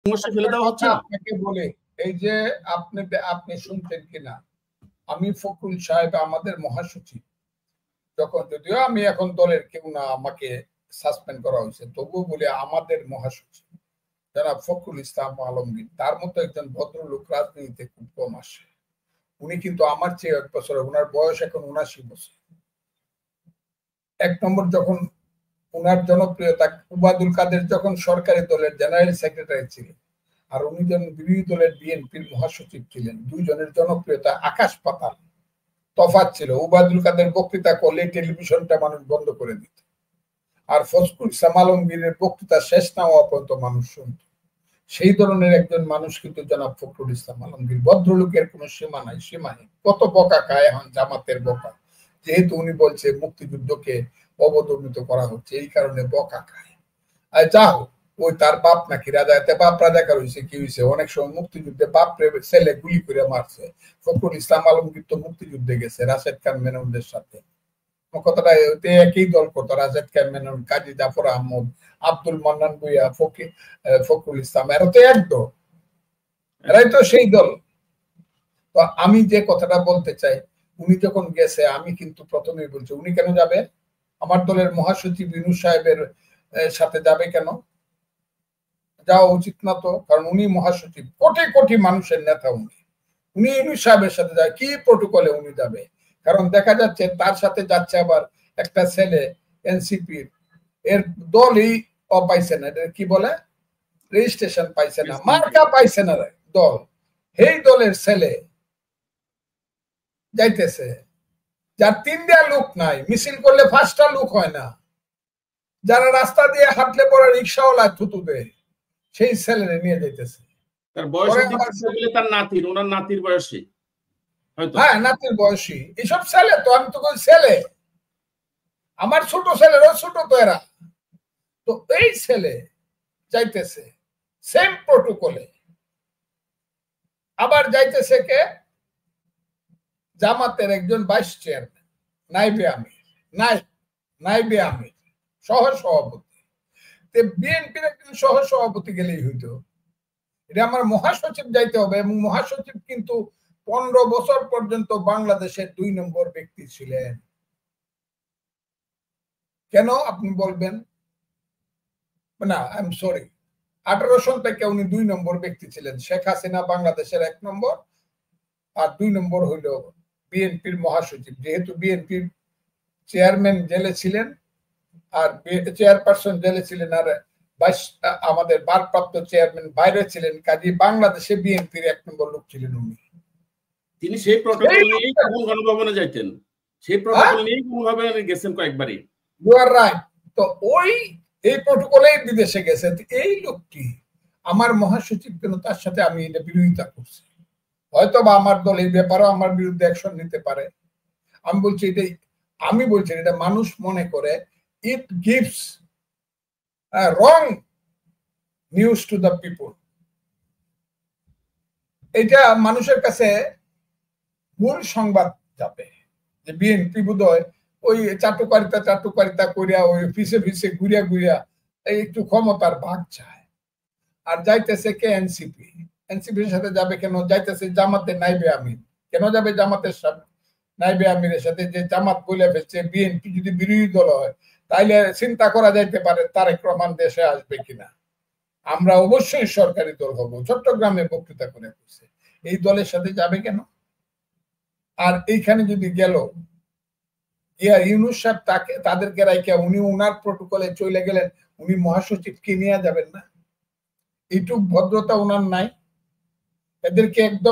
সমস্যা ফেলে দেওয়া হচ্ছে না? আপনাকে বলে এই যে আপনি শুনছেন কিনা, আমি ফখরুল সাহেব আমাদের মহাসচিব, যখন যদিও আমি এখন দলের কেউ না, আমাকে সাসপেন্ড করা হয়েছে, তবুও বলে আমাদের মহাসচিব জনাব ফখরুল ইসলাম আলমগীর, তার মতো একজন ভদ্রলোক রাজনীতিতে খুব কম আসে। উনি কিন্তু আমার চেয়ে 1 বছর, ওনার বয়স এখন 79 বছর। 1 নম্বর, যখন উনার জনপ্রিয়তা, উবাদুল কাদের যখন সরকারি দলের জেনারেল সেক্রেটারি ছিলেন আর উনি যখন বিরোধী দলের বিএনপির মহাসচিব ছিলেন, দুইজনের জনপ্রিয়তা আকাশ পাতাল তফাৎ ছিল। উবাদুল কাদের বক্তৃতা করলে টেলিভিশনটা মানুষ বন্ধ করে দিত, আর ফখরুল ইসলাম আলমগীরের বক্তৃতা শেষ না হওয়া পর্যন্ত মানুষ শুনত। সেই ধরনের একজন মানুষ কিন্তু জনাব ফখরুল ইসলাম আলমগীর। ভদ্রলোকের কোনো সীমা নাই, সীমাহীন। কত বকা খায় এখন জামাতের বকা, যেহেতু উনি বলছে মুক্তিযুদ্ধকে অবদমিত করা হচ্ছে, এই কারণে বকা খায়। আর যা হোক, ওই তার বাপ নাকি রাজাতে, বাপ রাজাকার হয়েছে, কি হয়েছে, অনেক সময় মুক্তিযুদ্ধে বাপ ছেলে গুলি করে মারছে। ফখরুল ইসলাম আলমগীর তো মুক্তিযুদ্ধে গেছে রাশেদ খান মেননদের সাথে, কথাটা একই দল করতো, রাশেদ খান মেনন, কাজী জাফর আহমদ, আব্দুল মান্নান ভূঁইয়া, ফখরুল ইসলাম, এরা তো এক দল, এরাই তো সেই দল। তো আমি যে কথাটা বলতে চাই, উনি যখন গেছে, আমি কিন্তু প্রথমেই বলছি, উনি কেন যাবে? আমার দলের মহাসচিব ইউনূস সাহেবের সাথে যাবে কেন? যাওয়া উচিত না তো, কারণ উনি মহাসচিব, কোটি কোটি মানুষের নেতা। উনি ইউনূস সাহেবের সাথে যায় কি প্রটোকলে উনি যাবে? কারণ দেখা যাচ্ছে তার সাথে যাচ্ছে আবার একটা ছেলে এনসিপির, এর দলই পাইছে না, কি বলে, রেজিস্ট্রেশন পাইছে না, মার্কা পাইছে না দল, এই দলের ছেলে যাইতেছে, যার 3টা লোক নাই, মিছিল করলে 5টা লোক হয় না, যারা রাস্তা দিয়ে হাঁটলে পরে রিক্সাওয়ালা থুতু দেয়, সেই ছেলেরে নিয়ে যাইতেছে। তার বয়স তার নাতির, ওনার নাতির বয়সী, হ্যাঁ নাতির বয়সী এইসব ছেলে। তো আমি তো ছেলে, আমার ছোট ছেলেরও ছোট তো এরা। তো এই ছেলে যাইতেছে সেম প্রটোকলে, আবার যাইতেছে কে? জামাতের একজন ভাইস চেয়ারম্যান, নাইবে আমির, সহ সভাপতি। বিএনপির একজন সহ সভাপতি গেলেই হইতো, এটা আমার মহাসচিব যাইতে হবে। এবং মহাসচিব কিন্তু 15 বছর পর্যন্ত বাংলাদেশের 2 নম্বর ব্যক্তি ছিলেন। কেন আপনি বলবেন? না, আই এম সরি, 18 সন থেকে উনি 2 নম্বর ব্যক্তি ছিলেন। শেখ হাসিনা বাংলাদেশের 1 নম্বর, আর 2 নম্বর হইল বিএনপির মহাসচিব। যেহেতু বিএনপির চেয়ারম্যান জেলে ছিলেন, আর চেয়ারপারসন জেলে ছিলেন, আর আমাদের ভারপ্রাপ্ত চেয়ারম্যান বাইরে ছিলেন, কাজী বাংলাদেশে বিএনপির 1 নম্বর লোক ছিলেন উনি। তিনি সেই প্রটোকল নিয়েই গণভবনে যাইতেন, সেই প্রটোকল নিয়েই গণভবনে গেছেন কয়েকবারই। You R right. তো এই প্রটোকলেই বিদেশে গেছে। এই লোকটি আমার মহাসচিব, কেন তার সাথে আমি এটা বিরোধিতা করছি? হয়তো বা আমার দল এই ব্যাপারেও আমার বিরুদ্ধে অ্যাকশন নিতে পারে। আমি বলছি এটা মানুষ মনে করে it gives a wrong news to the people. এটা মানুষের কাছে ভুল সংবাদ যাবে যে বিএনপি বোধহয় ওই চাটুকারিতা করিয়া, ওই ফিসে ঘুরিয়া একটু ক্ষমতার ভাগ চায়। আর যাইতেছে কে? এনসিপির সাথে যাবে কেন? যাইতেছে জামাতের নাইবে আমির। কেন যাবে জামাতের সাথে, নাইবে আমিরের সাথে? যে জামাত বলে ফেলছে বিএনপি যদি বিরোধী দল হয়, তাইলে চিন্তা করা যাইতে পারে তারেক রহমান দেশে আসবে কিনা। আমরা অবশ্যই সরকারি দল হব, চট্টগ্রামে বক্তৃতা করে বলছে। এই দলের সাথে যাবে কেন? আর এইখানে যদি গেল ইউনূস সাহেব, তাদেরকে রাইখা উনি উনার প্রটোকলে চলে গেলেন, উনি মহাসচিবকে নিয়ে যাবেন না? এইটুক ভদ্রতা উনার নাই? এদেরকে একদম